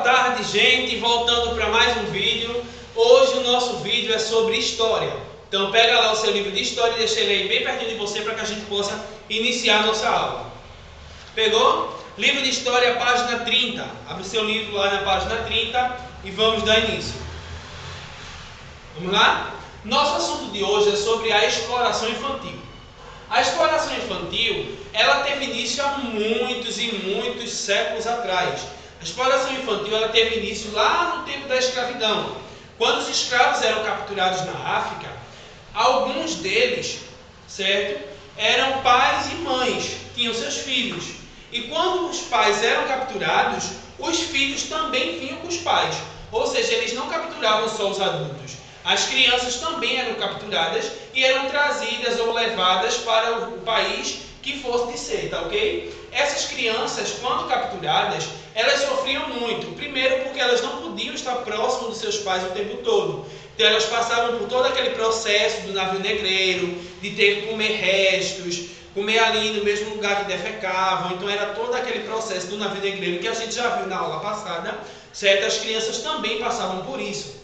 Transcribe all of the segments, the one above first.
tarde, gente, voltando para mais um vídeo. Hoje o nosso vídeo é sobre história. Então pega lá o seu livro de história e deixa ele aí bem pertinho de você para que a gente possa iniciar a nossa aula. Pegou? Livro de história, página 30. Abre seu livro lá na página 30 e vamos dar início. Vamos lá? Nosso assunto de hoje é sobre a exploração infantil. A exploração infantil, ela teve início há muitos e muitos séculos atrás. A exploração infantil, ela teve início lá no tempo da escravidão. Quando os escravos eram capturados na África, alguns deles, certo, eram pais e mães, tinham seus filhos. E quando os pais eram capturados, os filhos também vinham com os pais. Ou seja, eles não capturavam só os adultos. As crianças também eram capturadas e eram trazidas ou levadas para o país que fosse de ser, tá ok? Essas crianças, quando capturadas, elas sofriam muito. Primeiro porque elas não podiam estar próximas dos seus pais o tempo todo. Então elas passavam por todo aquele processo do navio negreiro, de ter que comer restos, comer ali no mesmo lugar que defecavam. Então era todo aquele processo do navio negreiro que a gente já viu na aula passada, certo? As crianças também passavam por isso.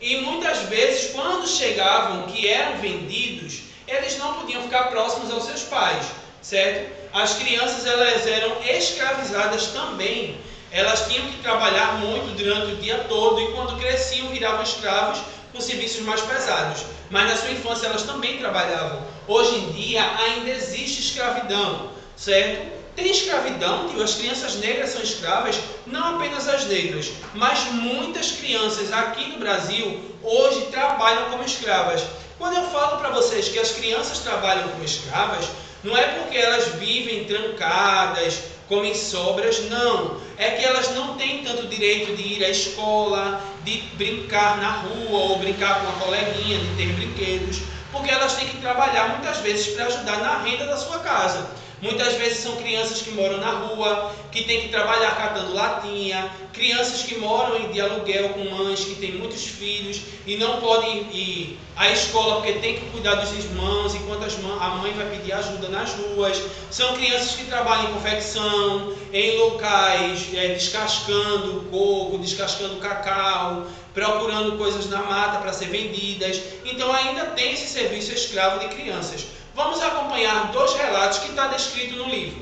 E muitas vezes, quando chegavam, que eram vendidos, eles não podiam ficar próximos aos seus pais, certo? As crianças, elas eram escravizadas também. Elas tinham que trabalhar muito durante o dia todo e quando cresciam, viravam escravos com serviços mais pesados. Mas na sua infância, elas também trabalhavam. Hoje em dia, ainda existe escravidão, certo? Tem escravidão, tio, as crianças negras são escravas, não apenas as negras, mas muitas crianças aqui no Brasil hoje trabalham como escravas. Quando eu falo para vocês que as crianças trabalham como escravas, não é porque elas vivem trancadas, comem sobras, não. É que elas não têm tanto direito de ir à escola, de brincar na rua ou brincar com a coleguinha, de ter brinquedos, porque elas têm que trabalhar muitas vezes para ajudar na renda da sua casa. Muitas vezes são crianças que moram na rua, que têm que trabalhar catando latinha, crianças que moram de aluguel com mães que têm muitos filhos e não podem ir à escola porque tem que cuidar dos irmãos enquanto a mãe vai pedir ajuda nas ruas. São crianças que trabalham em confecção, em locais, descascando coco, descascando cacau, procurando coisas na mata para ser vendidas. Então ainda tem esse serviço escravo de crianças. Vamos acompanhar dois relatos que está descrito no livro.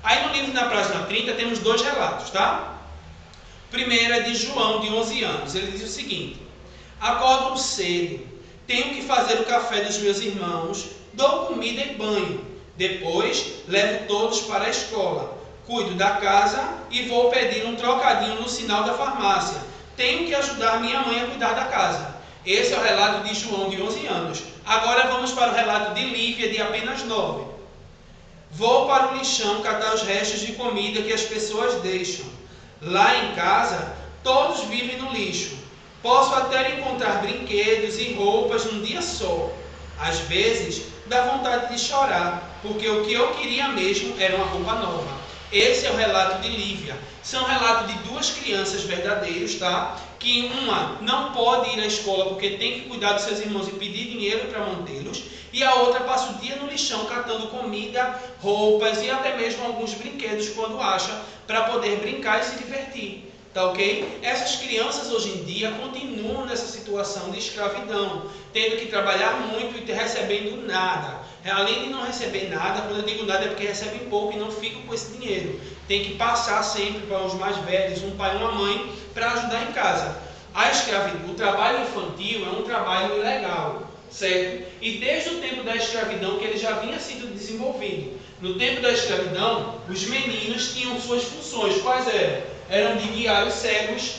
Aí no livro, na página 30, temos dois relatos, tá? O primeiro é de João, de 11 anos. Ele diz o seguinte: acordo cedo, tenho que fazer o café dos meus irmãos, dou comida e banho. Depois, levo todos para a escola. Cuido da casa e vou pedir um trocadinho no sinal da farmácia. Tenho que ajudar minha mãe a cuidar da casa. Esse é o relato de João, de 11 anos. Agora vamos para o relato de Lívia, de apenas 9. Vou para o lixão catar os restos de comida que as pessoas deixam. Lá em casa, todos vivem no lixo. Posso até encontrar brinquedos e roupas num dia só. Às vezes, dá vontade de chorar, porque o que eu queria mesmo era uma roupa nova. Esse é o relato de Lívia. São relatos de duas crianças verdadeiros, tá? Que uma não pode ir à escola porque tem que cuidar dos seus irmãos e pedir dinheiro para mantê-los. E a outra passa o dia no lixão catando comida, roupas e até mesmo alguns brinquedos quando acha para poder brincar e se divertir. Tá ok? Essas crianças hoje em dia continuam nessa situação de escravidão, tendo que trabalhar muito e recebendo nada. Além de não receber nada, quando eu digo nada é porque recebem pouco e não ficam com esse dinheiro. Tem que passar sempre para os mais velhos, um pai e uma mãe, para ajudar em casa. A escravidão, o trabalho infantil é um trabalho ilegal, certo? E desde o tempo da escravidão que ele já vinha sendo desenvolvido. No tempo da escravidão, os meninos tinham suas funções. Quais eram? Eram de guiar os cegos,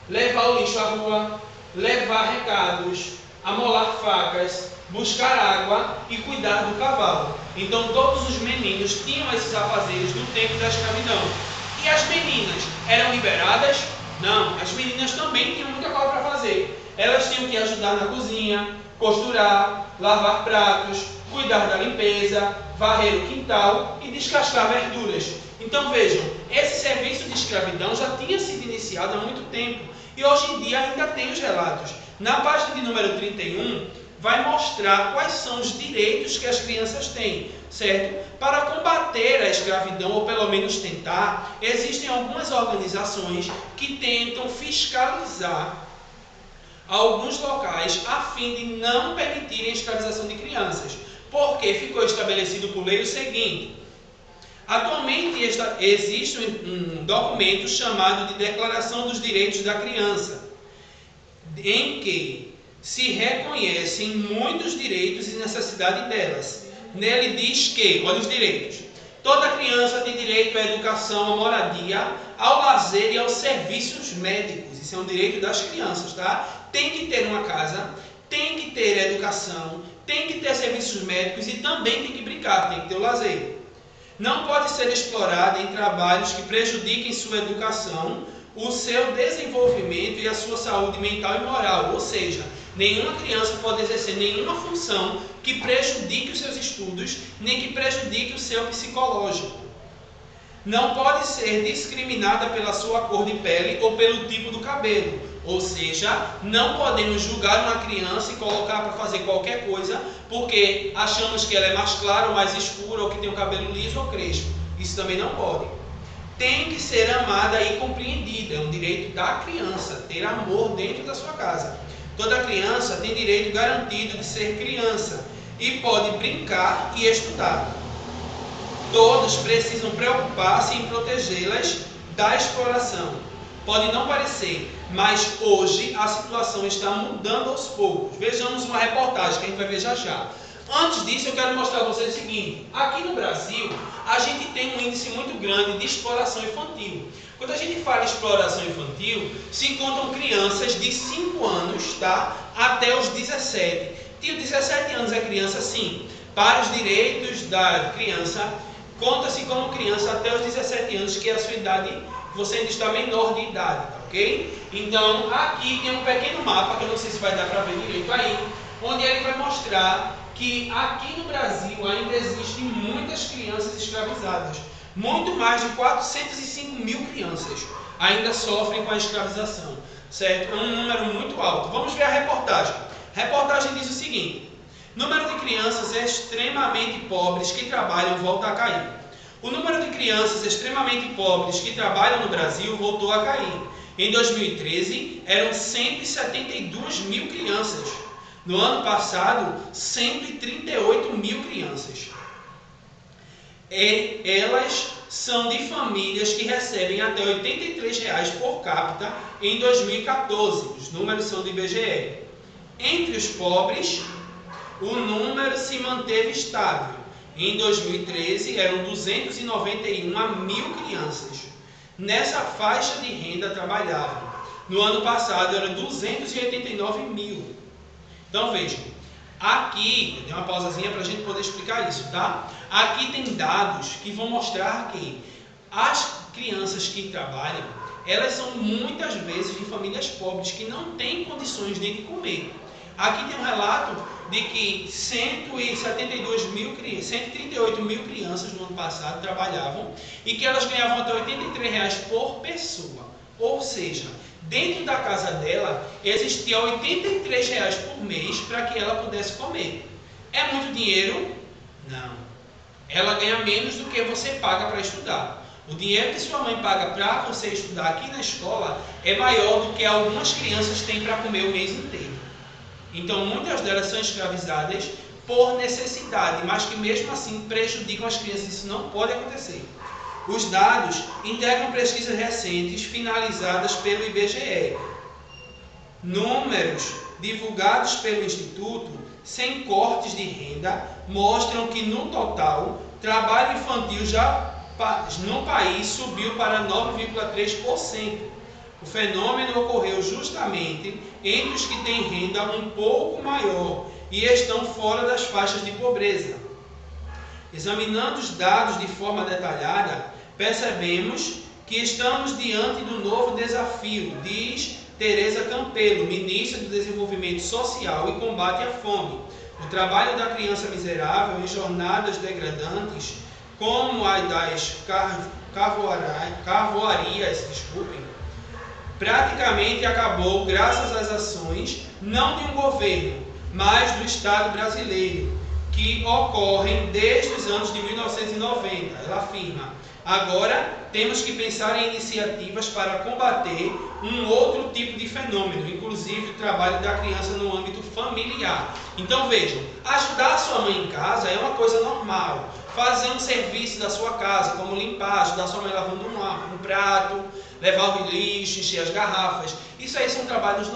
levar o lixo à rua, levar recados, amolar facas, buscar água e cuidar do cavalo. Então todos os meninos tinham esses afazeres no tempo da escravidão. E as meninas eram liberadas? Não, as meninas também tinham muita coisa para fazer. Elas tinham que ajudar na cozinha, costurar, lavar pratos, cuidar da limpeza, varrer o quintal e descascar verduras. Então vejam, esse serviço de escravidão já tinha sido iniciado há muito tempo e hoje em dia ainda tem os relatos. Na página de número 31, vai mostrar quais são os direitos que as crianças têm. certo? Para combater a escravidão, ou pelo menos tentar, existem algumas organizações que tentam fiscalizar alguns locais a fim de não permitirem a escravização de crianças. Porque ficou estabelecido por lei o seguinte: atualmente existe um documento chamado de Declaração dos Direitos da Criança, em que se reconhecem muitos direitos e necessidade delas. Nele diz que, olha os direitos: toda criança tem direito à educação, à moradia, ao lazer e aos serviços médicos. Isso é um direito das crianças, tá? Tem que ter uma casa, tem que ter educação, tem que ter serviços médicos e também tem que brincar, tem que ter o lazer. Não pode ser explorada em trabalhos que prejudiquem sua educação, o seu desenvolvimento e a sua saúde mental e moral. Ou seja, nenhuma criança pode exercer nenhuma função que prejudique os seus estudos, nem que prejudique o seu psicológico. Não pode ser discriminada pela sua cor de pele ou pelo tipo do cabelo. Ou seja, não podemos julgar uma criança e colocar para fazer qualquer coisa porque achamos que ela é mais clara ou mais escura, ou que tem o cabelo liso ou crespo. Isso também não pode. Tem que ser amada e compreendida. É um direito da criança, ter amor dentro da sua casa. Toda criança tem direito garantido de ser criança e pode brincar e estudar. Todos precisam preocupar-se em protegê-las da exploração. Pode não parecer, mas hoje a situação está mudando aos poucos. Vejamos uma reportagem que a gente vai ver já já. Antes disso, eu quero mostrar a vocês o seguinte: aqui no Brasil, a gente tem um índice muito grande de exploração infantil. Quando a gente fala em exploração infantil, se encontram crianças de 5 anos, tá, até os 17. E 17 anos é criança, sim. Para os direitos da criança, conta-se como criança até os 17 anos, que é a sua idade, você ainda está menor de idade, tá, ok? Então, aqui tem um pequeno mapa, que eu não sei se vai dar para ver direito aí, onde ele vai mostrar que aqui no Brasil ainda existem muitas crianças escravizadas. Muito mais de 405 mil crianças ainda sofrem com a escravização, certo? É um número muito alto. Vamos ver a reportagem. A reportagem diz o seguinte: número de crianças extremamente pobres que trabalham volta a cair. O número de crianças extremamente pobres que trabalham no Brasil voltou a cair. Em 2013, eram 172 mil crianças. No ano passado, 138 mil crianças. Elas são de famílias que recebem até R$ 83 por capita em 2014. Os números são do IBGE. Entre os pobres, o número se manteve estável. Em 2013, eram 291 mil crianças. Nessa faixa de renda trabalhavam. No ano passado, eram 289 mil. Então, vejam. Aqui, eu dei uma pausazinha para a gente poder explicar isso, tá? Aqui tem dados que vão mostrar que as crianças que trabalham, elas são muitas vezes de famílias pobres que não têm condições nem de comer. Aqui tem um relato de que 138 mil crianças no ano passado trabalhavam e que elas ganhavam até R$ 83 por pessoa. Ou seja, dentro da casa dela existia R$ 83 por mês para que ela pudesse comer. É muito dinheiro? Não. Ela ganha menos do que você paga para estudar. O dinheiro que sua mãe paga para você estudar aqui na escola é maior do que algumas crianças têm para comer o mês inteiro. Então, muitas delas são escravizadas por necessidade, mas que mesmo assim prejudicam as crianças. Isso não pode acontecer. Os dados integram pesquisas recentes finalizadas pelo IBGE. Números divulgados pelo Instituto, sem cortes de renda, mostram que no total, trabalho infantil no país subiu para 9,3%. O fenômeno ocorreu justamente entre os que têm renda um pouco maior e estão fora das faixas de pobreza. Examinando os dados de forma detalhada, percebemos que estamos diante do novo desafio, diz Tereza Campelo, ministra do Desenvolvimento Social e Combate à Fome. O trabalho da criança miserável em jornadas degradantes, como a das carvoarias, praticamente acabou graças às ações não de um governo, mas do Estado brasileiro, que ocorrem desde os anos de 1990. Ela afirma: agora temos que pensar em iniciativas para combater um outro tipo de fenômeno, inclusive o trabalho da criança no âmbito familiar. Então vejam, ajudar a sua mãe em casa é uma coisa normal. Fazer um serviço da sua casa, como limpar, ajudar a sua mãe lavando um prato, levar o lixo, encher as garrafas, isso aí são trabalhos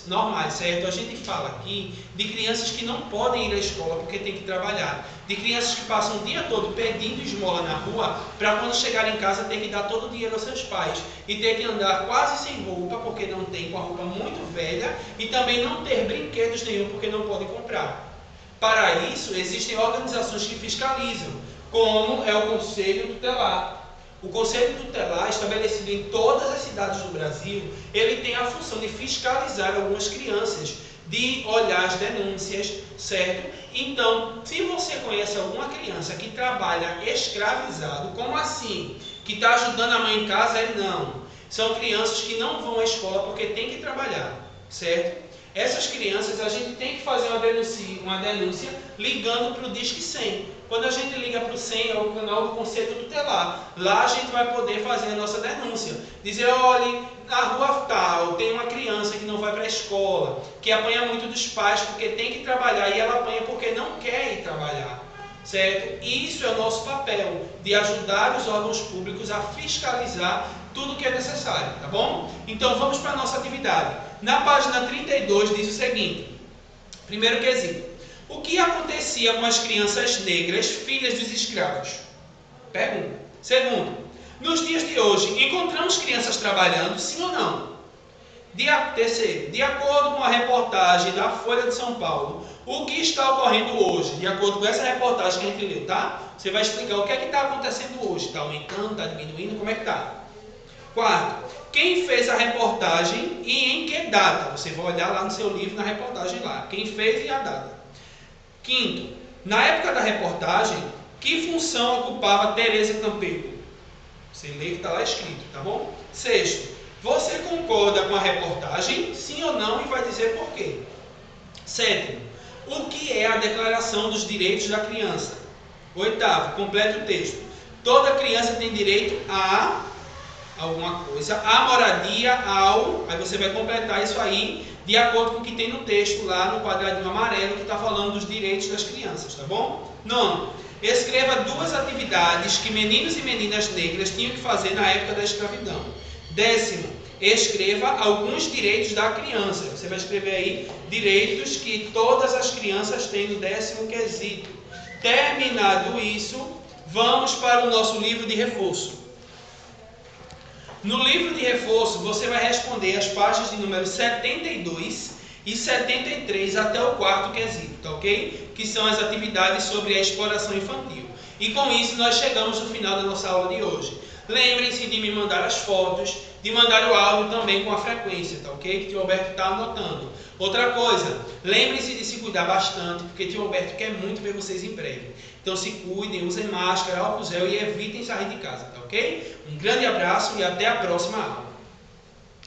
normais, certo? A gente fala aqui de crianças que não podem ir à escola porque tem que trabalhar, de crianças que passam o dia todo pedindo esmola na rua para quando chegar em casa ter que dar todo o dinheiro aos seus pais e ter que andar quase sem roupa porque não tem, com a roupa muito velha, e também não ter brinquedos nenhum porque não pode comprar. Para isso existem organizações que fiscalizam, como é o Conselho Tutelar. O Conselho Tutelar, estabelecido em todas as cidades do Brasil, ele tem a função de fiscalizar algumas crianças, de olhar as denúncias, certo? Então, se você conhece alguma criança que trabalha escravizado, como assim? Que está ajudando a mãe em casa? Não. São crianças que não vão à escola porque tem que trabalhar, certo? Essas crianças, a gente tem que fazer uma denúncia ligando para o Disque 100. Quando a gente liga para o 100, é o canal do Conselho Tutelar. Lá a gente vai poder fazer a nossa denúncia. Dizer: olha, na rua tal, tem uma criança que não vai para a escola, que apanha muito dos pais porque tem que trabalhar, e ela apanha porque não quer ir trabalhar. Certo? E isso é o nosso papel, de ajudar os órgãos públicos a fiscalizar tudo que é necessário, tá bom? Então vamos para a nossa atividade. Na página 32 diz o seguinte: primeiro quesito: o que acontecia com as crianças negras, filhas dos escravos? Pergunta. Segundo: nos dias de hoje, encontramos crianças trabalhando, sim ou não? Terceiro: de acordo com a reportagem da Folha de São Paulo, o que está ocorrendo hoje? De acordo com essa reportagem que a gente leu, tá? Você vai explicar o que é que está acontecendo hoje. Está aumentando, está diminuindo, como é que está? Quarto: quem fez a reportagem e em que data? Você vai olhar lá no seu livro, na reportagem lá, quem fez e a data. Quinto: na época da reportagem, que função ocupava Tereza Campelo? Você lê que está lá escrito, tá bom? Sexto: você concorda com a reportagem, sim ou não, e vai dizer por quê. Sétimo: o que é a Declaração dos Direitos da Criança? Oitavo: complete o texto. Toda criança tem direito a alguma coisa, a moradia, aí você vai completar isso aí de acordo com o que tem no texto lá no quadradinho amarelo que está falando dos direitos das crianças, tá bom? Nono: escreva 2 atividades que meninos e meninas negras tinham que fazer na época da escravidão. Décimo: escreva alguns direitos da criança. Você vai escrever aí direitos que todas as crianças têm no 10º quesito. Terminado isso, vamos para o nosso livro de reforço. No livro de reforço, você vai responder as páginas de número 72 e 73 até o 4º quesito, tá ok? Que são as atividades sobre a exploração infantil. E com isso nós chegamos no final da nossa aula de hoje. Lembrem-se de me mandar as fotos, de mandar o áudio também com a frequência, tá ok? Que o tio Alberto está anotando. Outra coisa, lembrem-se de se cuidar bastante, porque o tio Alberto quer muito ver vocês em breve. Então se cuidem, usem máscara, álcool gel e evitem sair de casa, tá ok? Um grande abraço e até a próxima aula.